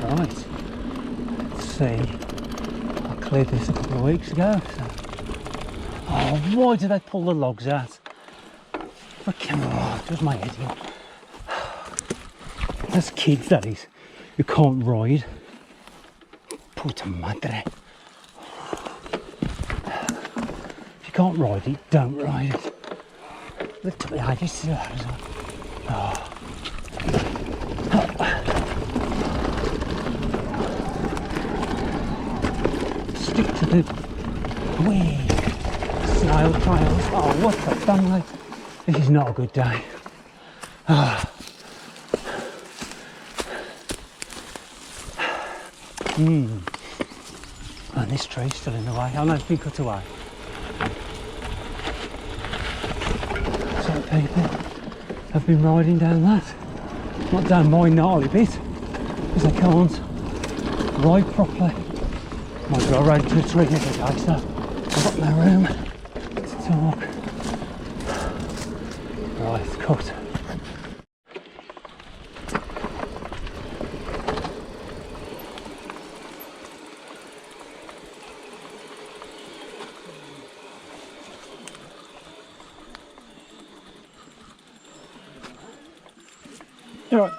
Right, let's see. I cleared this a couple of weeks ago. So. Oh, why do they pull the logs out? Freaking, oh, it does my head in. There's kids, that is, who can't ride. Puta madre. If you can't ride it, don't ride it. Look at the edges to that as well. Oh. Stick to the wee snail trails. Oh, what the family? This is not a good day. Oh. And this tree's still in the way. Oh no, it's been cut away. Some people have been riding down that. Not down my gnarly bit, because they can't ride properly. Mind you, I rode to a tree the other day, so I've got no room to talk. Right, it's cut. All right.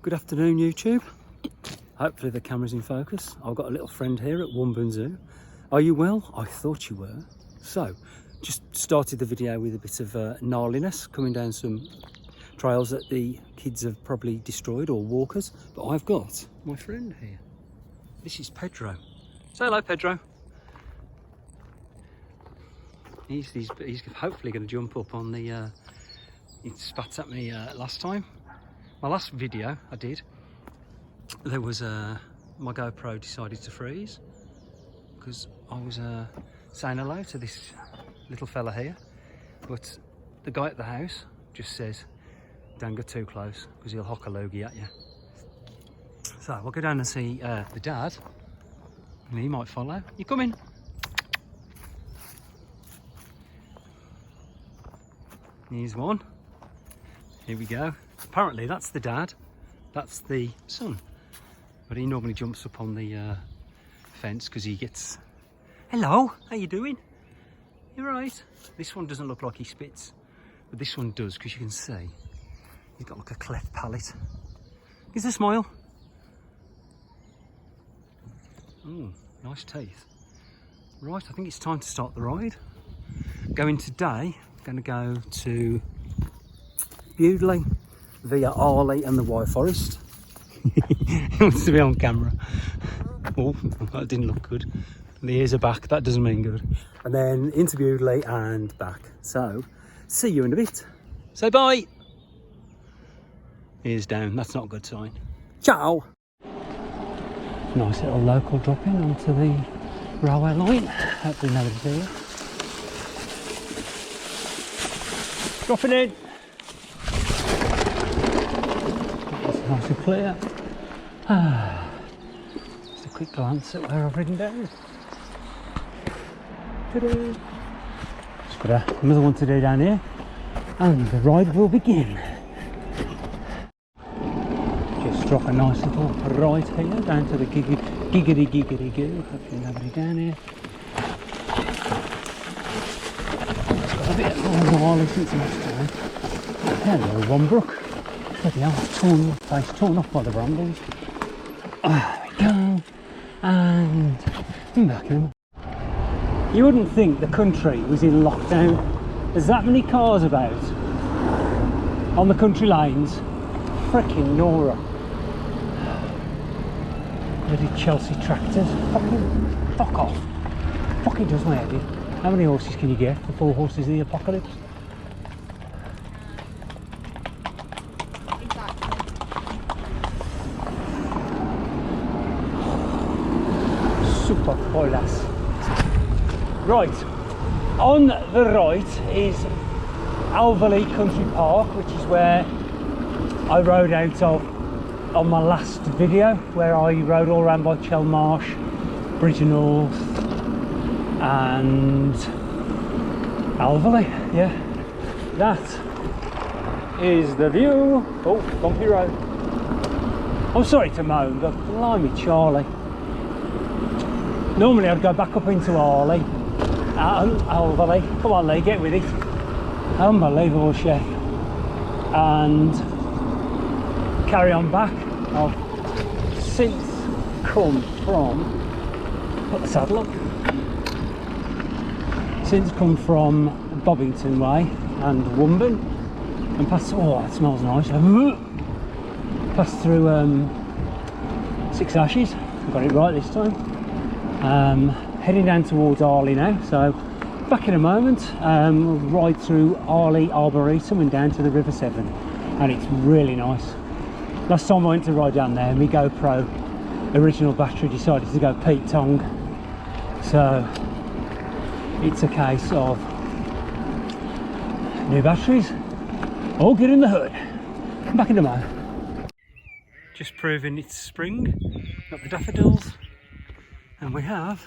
Good afternoon, YouTube. Hopefully the camera's in focus. I've got a little friend here at Woomburn Zoo. Are you well? I thought you were. So, just started the video with a bit of gnarliness, coming down some trails that the kids have probably destroyed, or walkers, but I've got my friend here. This is Pedro. Say hello, Pedro. He's hopefully going to jump up on the he spat at me last time. My last video I did, there was my GoPro decided to freeze because I was saying hello to this little fella here, but the guy at the house just says don't go too close because he'll hock a loogie at you. So we'll go down and see the dad, and he might follow. You coming? Here's one. Here we go. Apparently that's the dad, that's the son, but he normally jumps up on the fence because he gets, hello, how you doing? You're right. This one doesn't look like he spits, but this one does, because you can see he's got like a cleft palate. Gives a smile. Oh, nice teeth. Right, I think it's time to start the ride. Going today, I'm going to go to Bewdley via Arley and the Wyre forest. He wants to be on camera. Oh, that didn't look good. The ears are back, that doesn't mean good. And then into Bewdley and back. So, see you in a bit. Say bye. Ears down, that's not a good sign. Ciao. Nice little local drop in onto the railway line. Hopefully nobody's here. Dropping in. That's nice and clear. Just a quick glance at where I've ridden down. Ta-da. Just got another one to do down here, and the ride will begin. Just drop a nice little right here down to the giggity goo. Hopefully nobody down here. It's got a bit of a while since last time. Hello, Wombrook. Bloody hell, torn off by the brambles. There we go. And I'm back in. You wouldn't think the country was in lockdown. There's that many cars about on the country lanes. Frickin' Nora. Bloody Chelsea tractors. Fuck off. Fucking does my head in. How many horses can you get for 4 horses of the apocalypse? Super bolas. Right, on the right is Alverley Country Park, which is where I rode out of on my last video where I rode all around by Chelmarsh, Bridge North and Alverley. Yeah, that is the view. Oh, bumpy road. I'm sorry to moan, but blimey Charlie. Normally I'd go back up into Arley, Alverley. Come on Lee, get with it. Unbelievable shape. And carry on back. I've since come from, put the saddle up, since come from Bobbington Way and Wumburn and passed, oh that smells nice, passed through Six Ashes. Got it right this time. Heading down towards Arley now, so back in a moment. We'll ride through Arley Arboretum and down to the Riverside, and it's really nice. Last time I went to ride down there, my GoPro original battery decided to go Pete Tong, so it's a case of new batteries, all good in the hood. I'm back in a moment. Just proving it's spring. Got the daffodils, and we have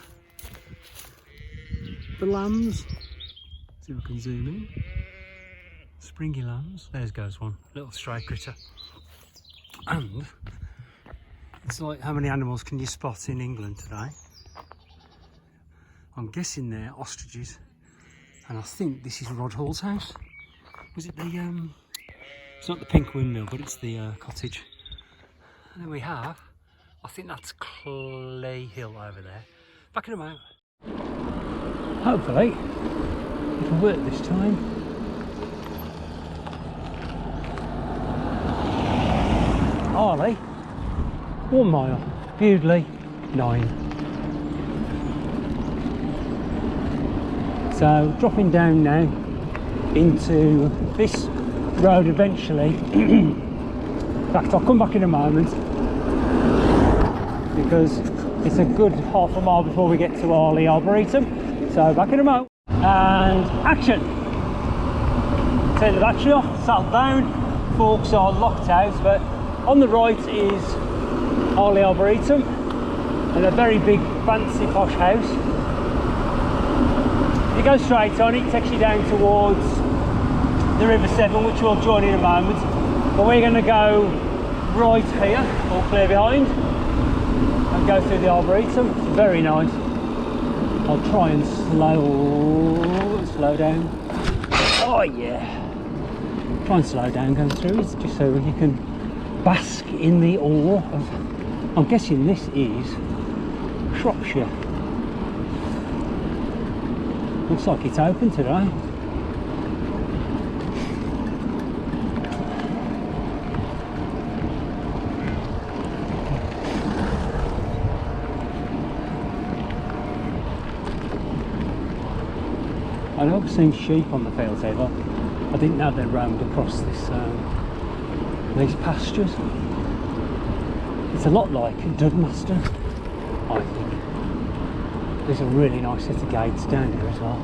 the lambs. See if I can zoom in. Springy lambs. There goes one, little stray critter. And it's like, how many animals can you spot in England today? I'm guessing they're ostriches, and I think this is Rod Hall's house. Was it the it's not the pink windmill, but it's the cottage. And then we have, I think that's Clay Hill over there. Back in a moment. Hopefully it'll work this time. Arley, 1 mile. Bewdley, 9. So dropping down now into this road eventually. In fact, I'll come back in a moment because it's a good half a mile before we get to Arley Arboretum. So back in a moment. And action! Turn the battery off, settle down. Forks are locked out, but on the right is Arley Arboretum and a very big fancy posh house. You go straight on, it takes you down towards the Riverside, which we'll join in a moment. But we're going to go right here, all clear behind, and go through the Arboretum. It's very nice. I'll try and slow down. Oh yeah. Try and slow down going through it, just so you can bask in the awe of, I'm guessing this is Shropshire. Looks like it's open today. I'd never seen sheep on the fields ever. I didn't know they roamed across this these pastures. It's a lot like Dudmaster, I think. There's a really nice set of gates down here as well.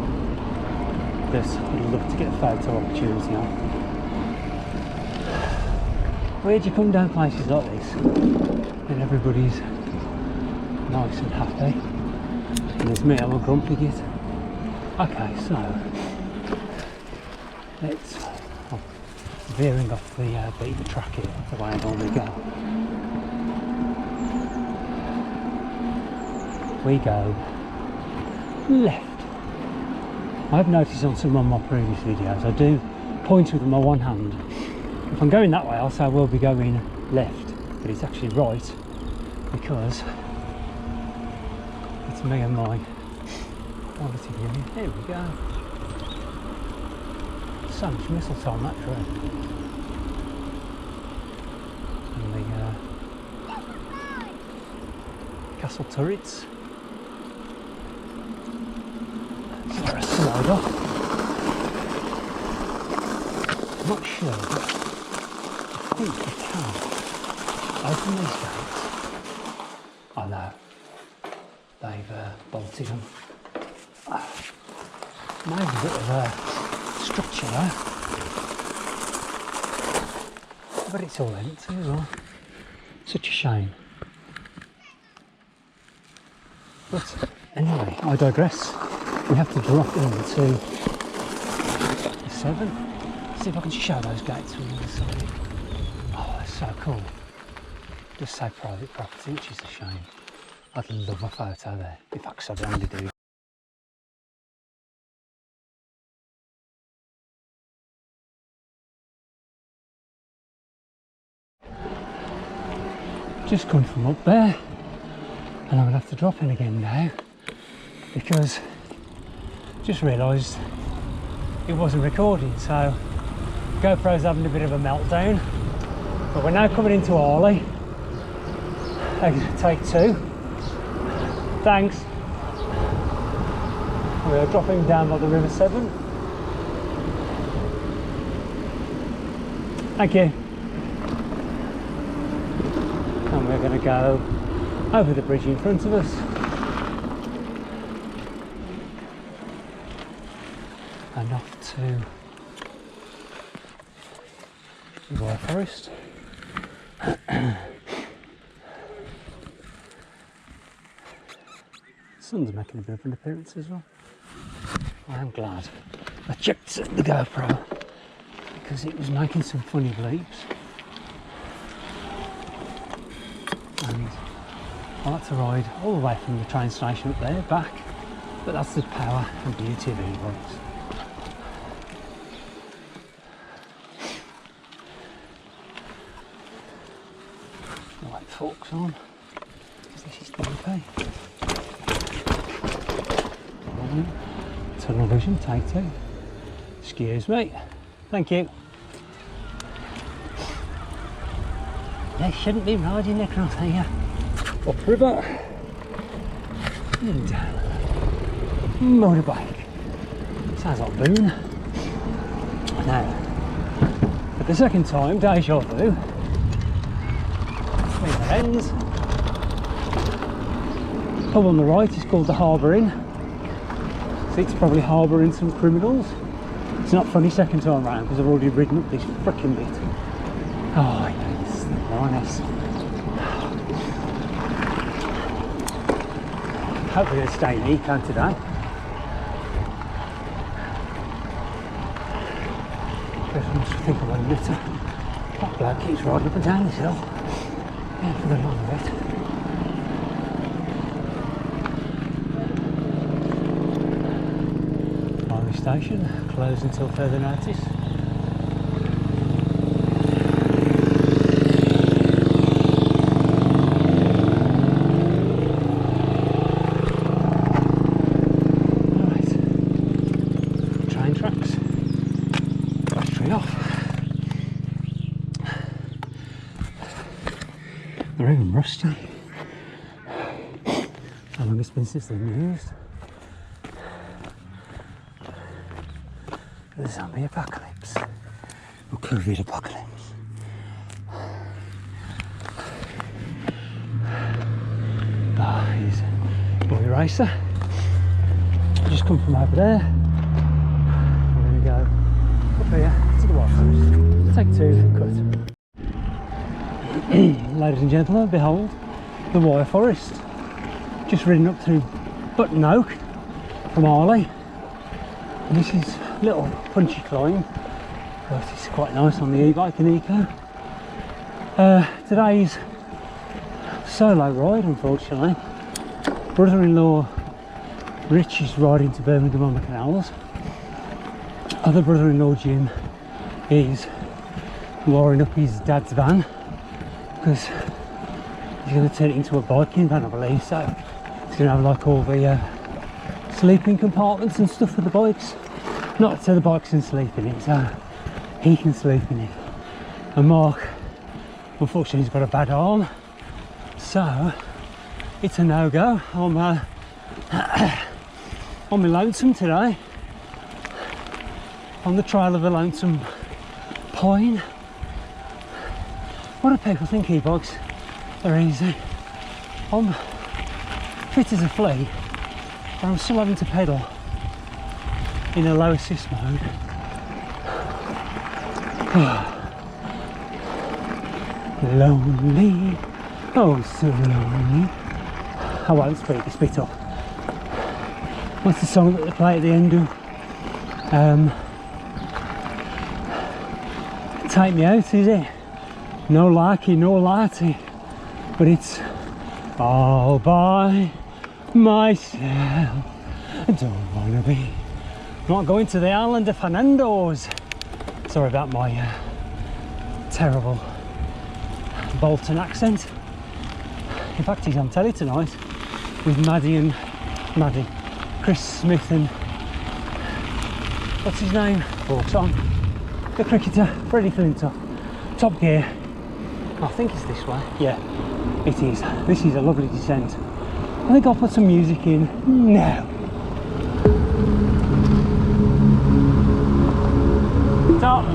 I'd love to get a photo opportunity on. Where'd you come down places like this and everybody's nice and happy, and there's me, I'm a grumpy git. Okay, so let's veering off the beaten track here, the way I normally go. We go left. I've noticed on some of my previous videos I do point with my one hand. If I'm going that way, I'll say I will be going left, but it's actually right because it's me and my quality view. There we go. So much mistletoe on that tree. And the castle turrets. Or a slide off. I'm not sure, but I think we can open these gates. Oh no, they've bolted them. Maybe a bit of a structure there, but it's all empty as well. Such a shame. But anyway, I digress. We have to drop into the 7. See if I can show those gates from the other side. Oh, that's so cool. Just say private property, which is a shame. I'd love a photo there. In fact, I only do. Just come from up there, and I'm gonna have to drop in again now because just realised it wasn't recording, so GoPro's having a bit of a meltdown. But we're now coming into Arley. Take 2. Thanks. We're dropping down by the Riverside. Thank you. And we're going to go over the bridge in front of us and off to the Wyre forest. The sun's making a bit of an appearance as well. I am glad I checked the GoPro because it was making some funny bleeps. And I like to ride all the way from the train station up there back, but that's the power and beauty of e-bikes. Right, forks on. This is okay. Tunnel vision, take 2. Excuse me. Thank you. They shouldn't be riding across here. Upriver and down. Motorbike. Sounds like Boone. Now, for the second time, deja vu. Where it ends. Pub on the right is called the Harbour Inn. So it's probably harbouring some criminals. It's not funny second time round because I've already ridden up this frickin' bit. Oh yes, the harness. Hopefully they'll stay in eco today. I must think of one litter. That bloke keeps riding up and down this hill. Yeah, for the long of it. Arley station, closed until further notice. They're even rusty. How long it's been since they've been used? The zombie apocalypse. Or COVID apocalypse. Ah, he's a boy racer. Just come from over there. We're going to go up here to the Wyre. Take 2, cut. Ladies and gentlemen, behold the Wyre forest. Just ridden up through Button Oak from Arley. And this is a little punchy climb, but it's quite nice on the e-bike and eco. Today's solo ride, unfortunately. Brother-in-law Rich is riding to Birmingham on the canals. Other brother-in-law Jim is wiring up his dad's van because he's going to turn it into a biking van, I believe. So he's going to have like all the sleeping compartments and stuff for the bikes. Not so the bikes can sleep in it, so he can sleep in it. And Mark, unfortunately, he's got a bad arm, so it's a no-go. I'm on my lonesome today, on the trail of the lonesome pine. What do people think e-bikes are easy? I'm fit as a flea, but I'm still having to pedal in a low assist mode. Lonely Oh, so lonely. I won't speak this bit up. What's the song that they play at the end of? Take Me Out, is it? No likey, no lighty. But it's all by myself. I don't wanna be. Not going to the island of Fernando's. Sorry about my terrible Bolton accent. In fact, he's on telly tonight with Maddie, Chris Smith and what's his name? Bolton. The cricketer, Freddie Flintoff. Top Gear. I think it's this way. Yeah, it is. This is a lovely descent. I think I'll put some music in now. Top.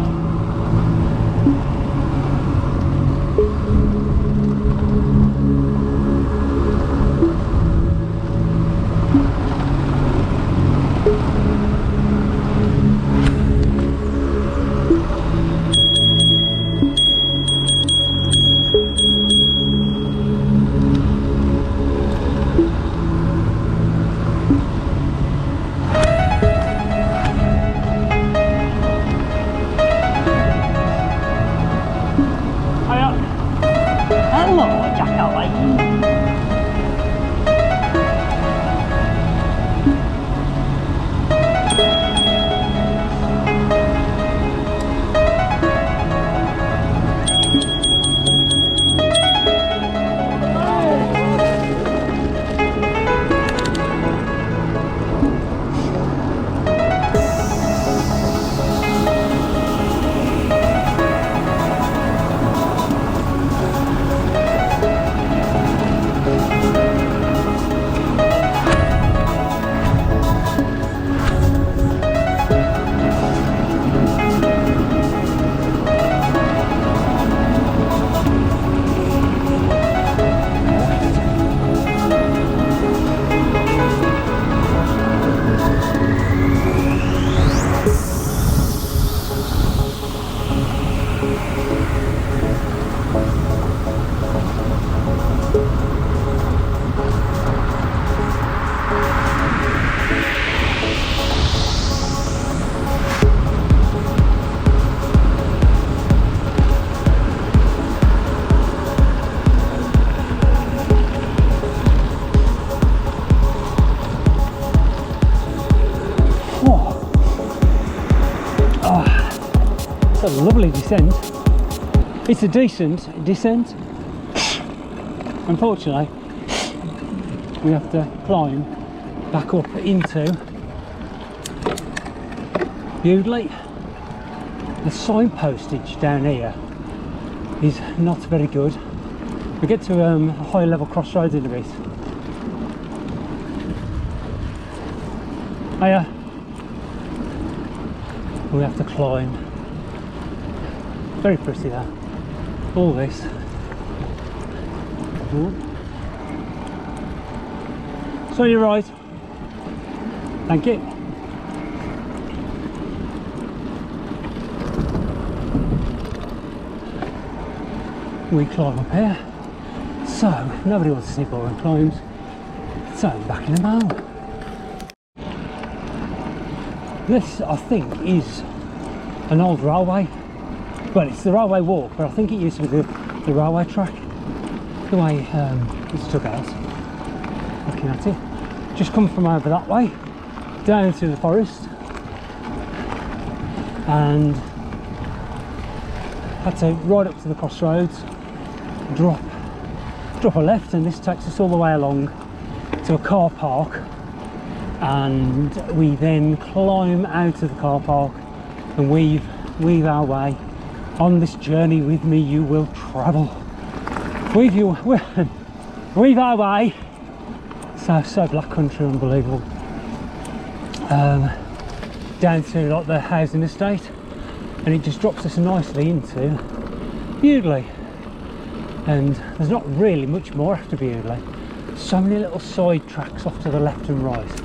It's a lovely descent. It's a decent descent. Unfortunately, we have to climb back up into Bewdley. The signpostage down here is not very good. We get to a higher level crossroads in a bit. We have to climb. Very pretty that. All this. Ooh. So you're right. Thank you. We climb up here. So nobody wants to see boring climbs. So I'm back in the mail. This, I think, is an old railway. Well, it's the railway walk, but I think it used to be the railway track. The way it's took out. Looking at it. Just come from over that way, down into the forest, and had to ride up to the crossroads, drop a left, and this takes us all the way along to a car park. And we then climb out of the car park and weave our way on this journey. With me you will travel. Weave our way. So black country, unbelievable. Down to like the housing estate, and it just drops us nicely into Bewdley. And there's not really much more after Bewdley. So many little side tracks off to the left and right.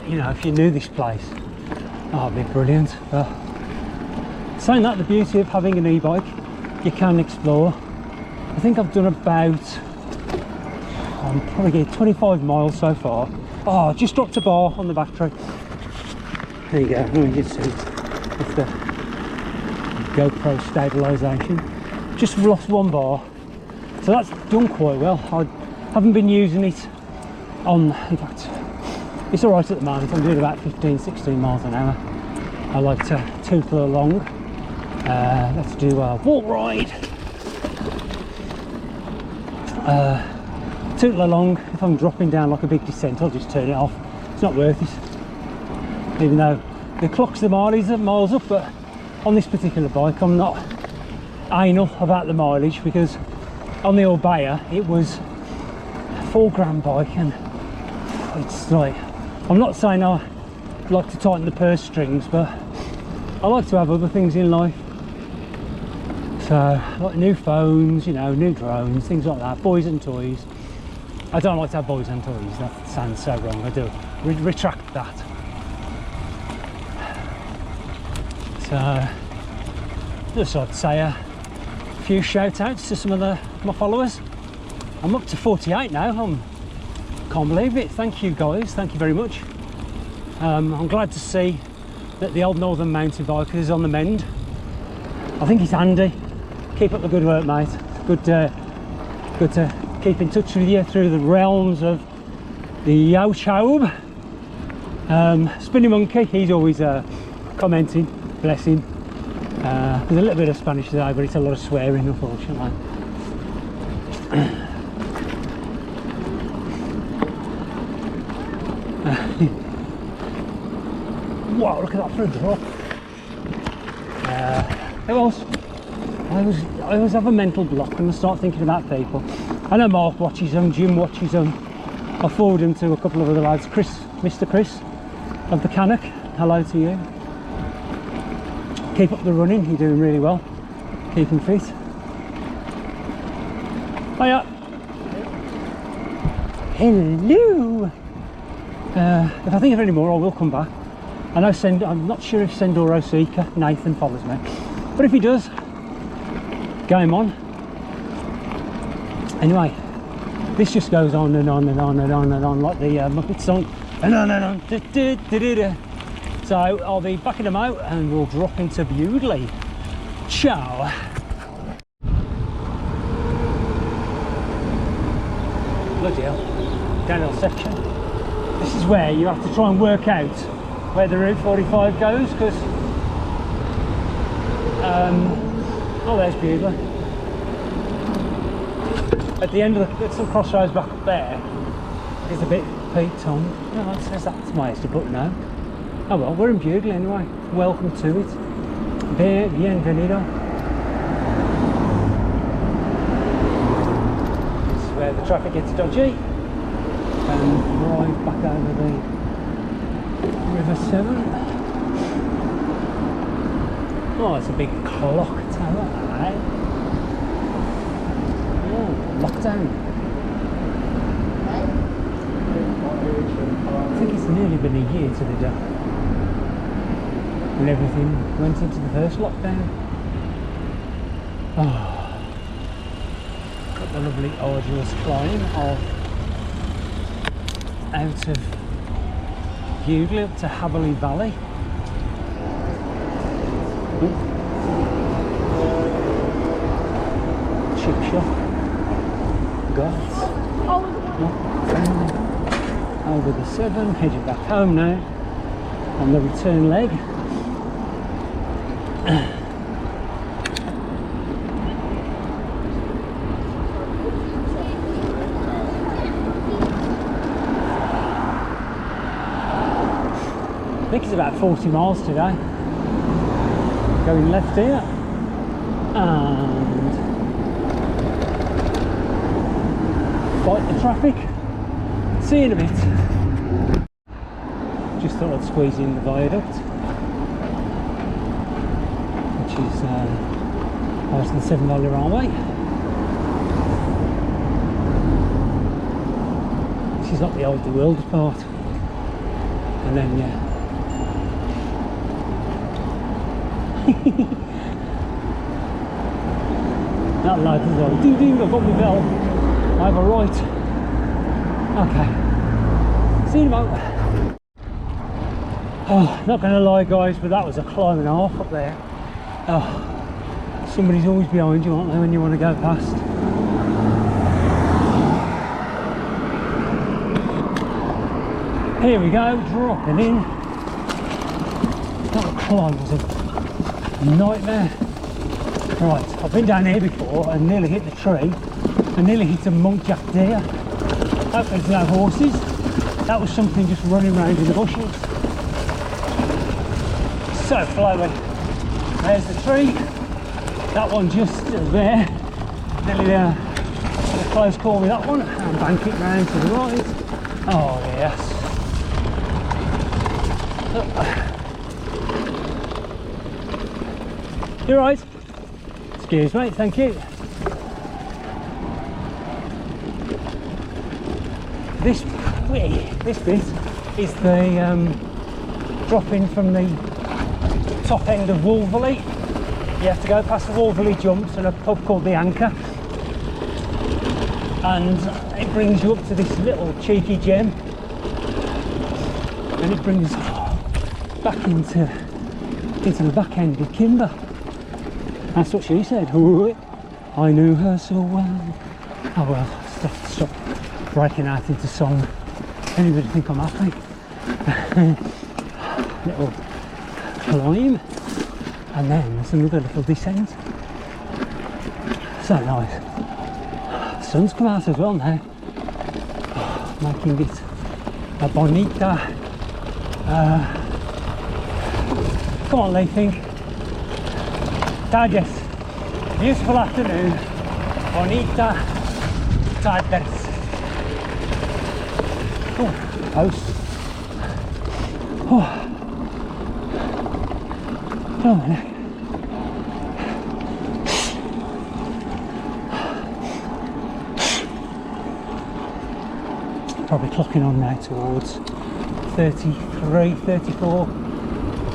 You know, if you knew this place, oh, it'd be brilliant. Saying that, the beauty of having an e-bike, you can explore I think I've done about, I'm probably getting 25 miles so far. Oh, I just dropped a bar on the battery. There you go, you can see it's the GoPro stabilisation. Just lost 1 bar, so that's done quite well. I haven't been using it on, in fact, it's alright at the moment. I'm doing about 15-16 miles an hour. I like to tootle along. Let's do a walk ride. Tootle along. If I'm dropping down like a big descent, I'll just turn it off. It's not worth it. Even though it clocks the miles up, but on this particular bike I'm not anal about the mileage, because on the old Wyre it was a 4 grand bike, and it's like, I'm not saying I like to tighten the purse strings, but I like to have other things in life. So like new phones, you know, new drones, things like that, boys and toys. I don't like to have boys and toys, that sounds so wrong. I do retract that. So just I'd say a few shout outs to some of my followers. I'm up to 48 now. Can't believe it. Thank you guys, thank you very much. I'm glad to see that the old Northern mountain biker is on the mend. I think it's handy. Keep up the good work, mate. Good to keep in touch with you through the realms of the YouTube. Spinny Monkey, he's always commenting, bless him. There's a little bit of Spanish today, but it's a lot of swearing, unfortunately. Wow, look at that for a drop. Who else? I always have a mental block when I start thinking about people. I know Mark watches them, Jim watches them. I forward them to a couple of other lads. Mr. Chris of the Canuck, hello to you. Keep up the running, you're doing really well. Keeping fit. Hiya. Hello. If I think of any more, I will come back. I know I'm not sure if Sendoro Seeker Nathan follows me, but if he does, game on. Anyway, this just goes on and on and on and on and on like the Muppet song, and on and on. So I'll be backing them out and we'll drop into Bewdley. Ciao. Bloody hell, downhill section. This is where you have to try and work out where the Route 45 goes, because oh, there's Bewdley. At the end of the some crossroads back up there is a bit peaked on. Oh, it says that's my extra button now. Oh well, we're in Bewdley anyway. Welcome to it. Bienvenido. This is where the traffic gets dodgy. And right back over the River 7. Oh, it's a big clock tower, right? Oh, lockdown. I think it's nearly been a year to the day when everything went into the first lockdown. Oh, got the lovely arduous climb out of Bewdley up to Arley Valley. Chip shop. Goths. Over the 7, heading back home now on the return leg. I think it's about 40 miles today. Going left here and fight the traffic. See you in a bit. Just thought I'd squeeze in the viaduct, which is past the 7 Mile Railway. This is not the old world part. And then yeah. that lad as well. Ding ding, I've got my bell. I have a right. Okay. See you in a moment. Oh, not gonna lie guys, but that was a climb and a half up there. Oh, somebody's always behind you, aren't they, when you want to go past? Here we go, dropping in. That climb was a nightmare. Right, I've been down here before and nearly hit the tree. I nearly hit a monkjack deer. Hopefully there's no horses. That was something just running around in the bushes. So flowy. There's the tree. That one just there. Nearly a close call with that one. And bank it round to the right. Oh yes. You're right. Excuse me, thank you. This bit is the drop in from the top end of Wyre. You have to go past the Wyre jumps and a pub called the Anchor, and it brings you up to this little cheeky gem, and it brings back into the back end of Kimber. That's what she said. Ooh, I knew her so well. Oh well, stop breaking out into song. Anybody think I'm happy? Little climb, and then there's another little descent. So nice. The sun's come out as well now, making it a bonita. Come on, Leafing. Digest. Beautiful afternoon. Bonita tardes. Oh, house. Oh. Oh my neck. Probably clocking on now towards 33, 34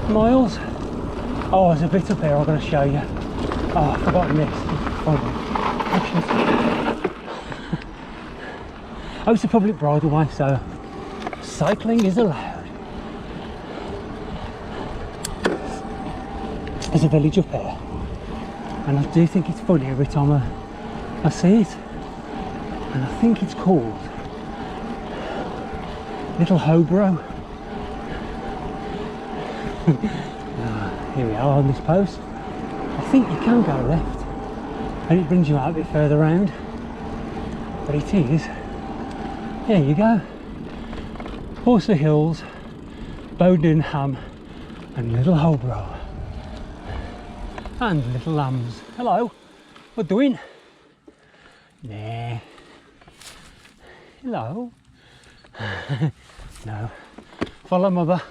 miles. Oh, there's a bit up here I've got to show you. Oh, I've forgotten this. Oh, it's a public bridleway, so cycling is allowed. There's a village up here, and I do think it's funny every time I see it, and I think it's called Little Hobro. Here we are on this post. I think you can go left and it brings you out a bit further round, but it is, there you go, Horsley Hills, Bowdenham and Little Hobro and Little Lambs. Hello, what doing? Nah. Hello. No. Follow mother.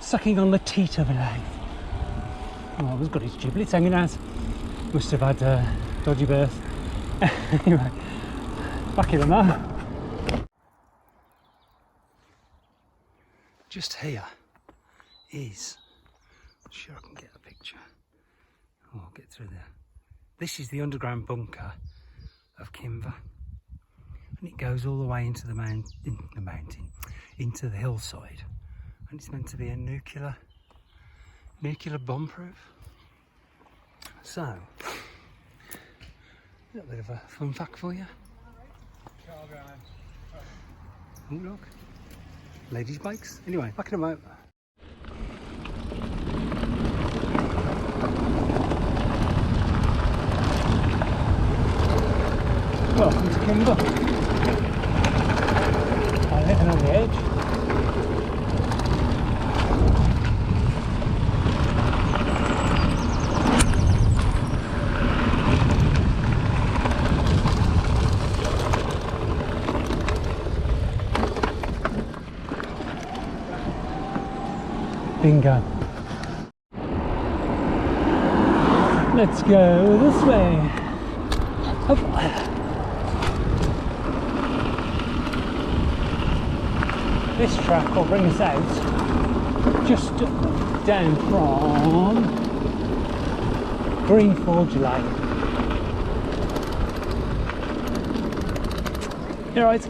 Sucking on the teat of life. Oh, he's got his giblets hanging out. Must have had a dodgy birth. Anyway, back in the now. Just here is, I'm sure I can get a picture. Oh, I'll get through there. This is the underground bunker of Kimber, and it goes all the way into the mountain, into the hillside. And it's meant to be a nuclear bomb proof. So, a little bit of a fun fact for you. Oh look, ladies' bikes. Anyway, back in a moment. Welcome to Kimber. I'm living on the edge. Bingo. Let's go this way. Up. This track will bring us out just down from Green Forge Lane. You're right.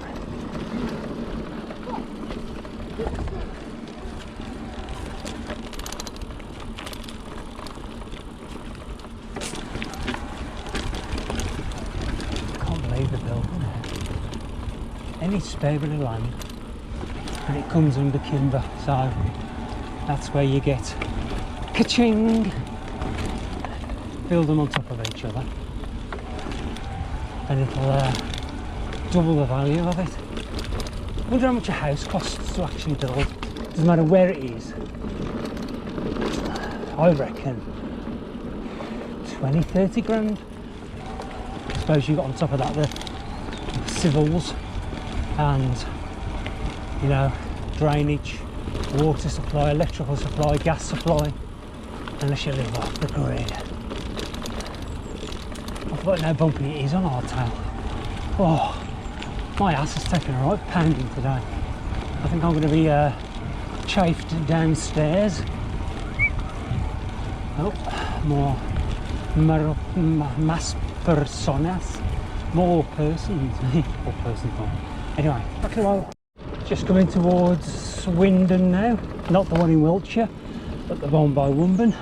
Can't believe the building there. Any spare bit of land and it comes under timber, so that's where you get ka-ching. Build them on top of each other and it'll double the value of it. I wonder how much a house costs to actually build. Doesn't matter where it is. I reckon 20-30 grand. I suppose you got on top of that the civils and, you know, drainage, water supply, electrical supply, gas supply, unless you live off the grid. I forgot how bumpy it is on our tail. Oh, my ass has taken a right pounding today. I think I'm going to be chafed downstairs. Oh, more mass personas, more persons. Or persons. Anyway, back to the road. Just coming towards Swindon now, not the one in Wiltshire, but the one by Womben.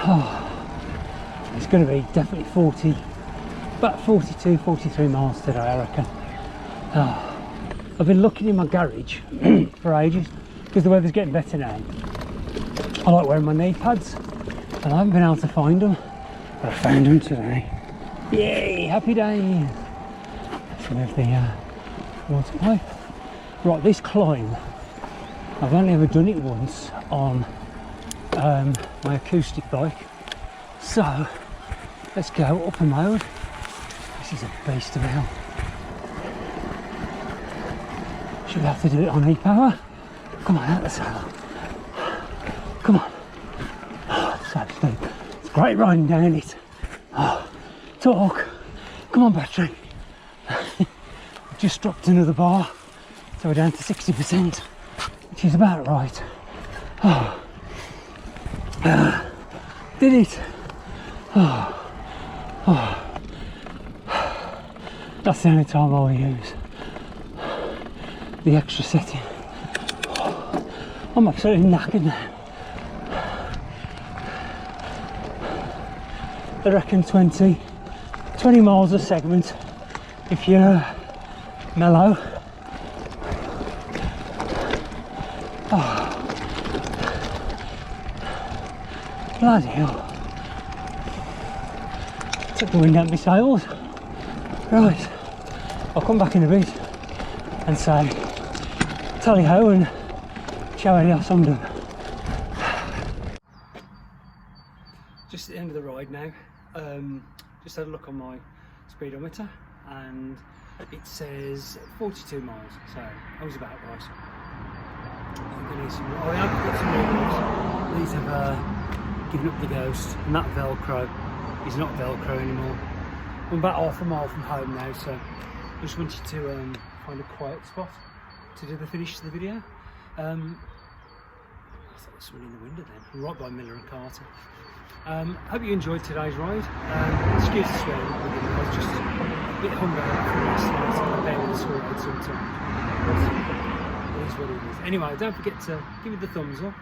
Oh, it's going to be definitely about 42, 43 miles today, I reckon. Oh, I've been looking in my garage for ages because the weather's getting better now. I like wearing my knee pads and I haven't been able to find them, but I found them today. Yay, happy days! Let's remove the water pipe. Right, this climb, I've only ever done it once on my acoustic bike, so let's go up a mode. This is a beast of a hill. Should have to do it on e-power. Come on, out the saddle. Come on. Oh, so steep. It's great riding down it. Oh, talk. Come on, battery. I've just dropped another bar, so we're down to 60%, which is about right. Oh. Did it. Oh. Oh. That's the only time I'll use the extra setting. Oh. I'm absolutely knackered now. I reckon 20 miles a segment if you're mellow. Oh. Bloody hell. Took the wind out of my sails. Right, I'll come back in a bit and say tally ho and ciao adios, I'm done. Just at the end of the ride now, just had a look on my speedometer and it says 42 miles, so I was about right. I have got some more. These have given up the ghost, and that Velcro is not Velcro anymore. I'm about half a mile from home now, so I just wanted to find a quiet spot to do the finish of the video. I thought there was someone in the window then, right by Miller and Carter. Hope you enjoyed today's ride. Excuse the swearing, I was just a bit hungover from last night, so I'm able to swear out sometimes. It is what it is. Anyway, don't forget to give me the thumbs up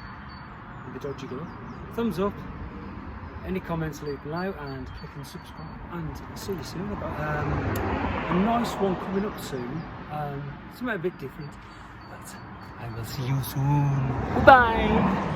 with the dodgy glove. Thumbs up. Any comments, leave below and click and subscribe, and I'll see you soon. I've got a nice one coming up soon, something a bit different, but I will see you soon. Bye bye.